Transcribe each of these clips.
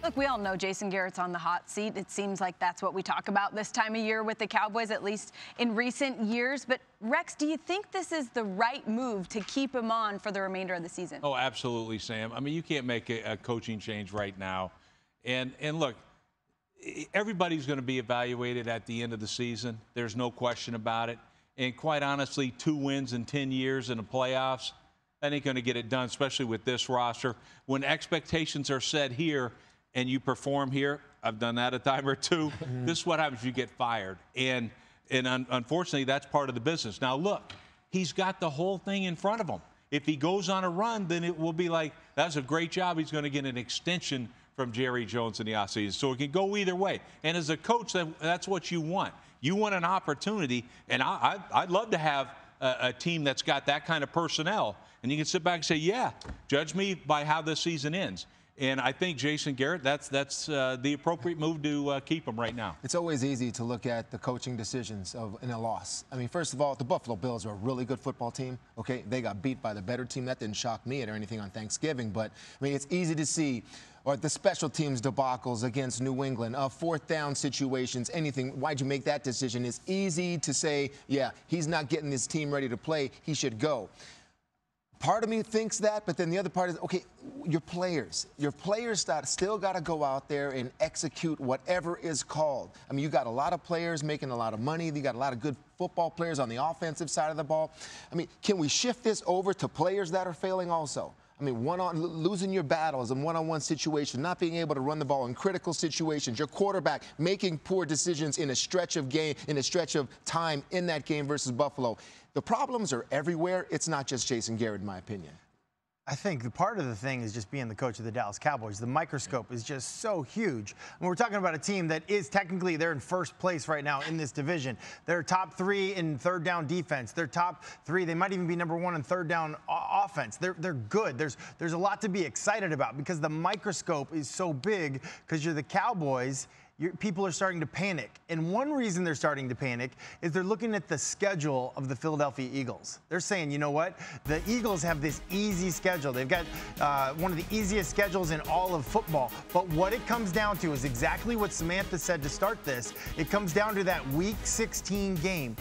Look, we all know Jason Garrett's on the hot seat. It seems like that's what we talk about this time of year with the Cowboys, at least in recent years. But, Rex, do you think this is the right move to keep him on for the remainder of the season? Oh, absolutely, Sam. I mean, you can't make a coaching change right now. And look, everybody's going to be evaluated at the end of the season. There's no question about it. And quite honestly, 2 wins in 10 years in the playoffs, that ain't going to get it done, especially with this roster. When expectations are set here and you perform here, I've done that a time or two, this is what happens. You get fired. And unfortunately, that's part of the business. Now, look, he's got the whole thing in front of him. If he goes on a run, then it will be like, that's a great job. He's going to get an extension from Jerry Jones in the offseason. So it can go either way. And as a coach, that's what you want. You want an opportunity, and I'd love to have a team that's got that kind of personnel. And you can sit back and say, yeah, judge me by how this season ends. And I think Jason Garrett, that's the appropriate move to keep him right now. It's always easy to look at the coaching decisions in a loss. I mean, first of all, the Buffalo Bills are a really good football team. Okay, they got beat by the better team. That didn't shock me or anything on Thanksgiving. But, I mean, it's easy to see. Or the special teams debacles against New England, 4th down situations, anything. Why'd you make that decision? It's easy to say, yeah, he's not getting his team ready to play. He should go. Part of me thinks that, but then the other part is, okay, your players still got to go out there and execute whatever is called. I mean, you got a lot of players making a lot of money. You got a lot of good football players on the offensive side of the ball. I mean, can we shift this over to players that are failing also? I mean, losing your battles in one-on-one situations, not being able to run the ball in critical situations, your quarterback making poor decisions in a stretch of time in that game versus Buffalo. The problems are everywhere. It's not just Jason Garrett, in my opinion. I think the part of the thing is just being the coach of the Dallas Cowboys. The microscope is just so huge. And we're talking about a team that is technically, they're in first place right now in this division. They're top 3 in 3rd down defense. They're top 3. They might even be number 1 in 3rd down offense. They're good. There's a lot to be excited about because the microscope is so big because you're the Cowboys. People are starting to panic. And one reason they're starting to panic is they're looking at the schedule of the Philadelphia Eagles. They're saying, you know what? The Eagles have this easy schedule. They've got one of the easiest schedules in all of football. But what it comes down to is exactly what Samantha said to start this. It comes down to that Week 16 game.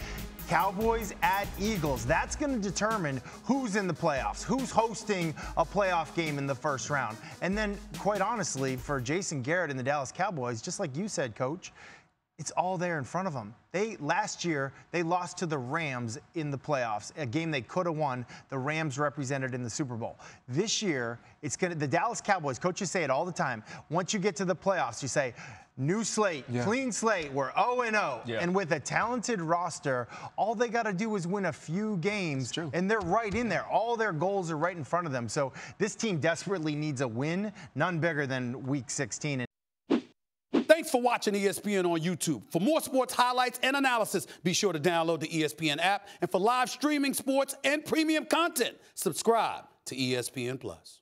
Cowboys at Eagles. That's going to determine who's in the playoffs, who's hosting a playoff game in the first round. And then, quite honestly, for Jason Garrett and the Dallas Cowboys, just like you said, Coach, it's all there in front of them. Last year, they lost to the Rams in the playoffs, a game they could have won. The Rams represented in the Super Bowl. This year, the Dallas Cowboys, coaches say it all the time, once you get to the playoffs, you say, new slate, clean slate, we're 0-0. Yeah. And with a talented roster, all they got to do is win a few games, and they're right in there. All their goals are right in front of them. So this team desperately needs a win, none bigger than Week 16. Thanks for watching ESPN on YouTube. For more sports highlights and analysis, be sure to download the ESPN app. And for live streaming sports and premium content, subscribe to ESPN+.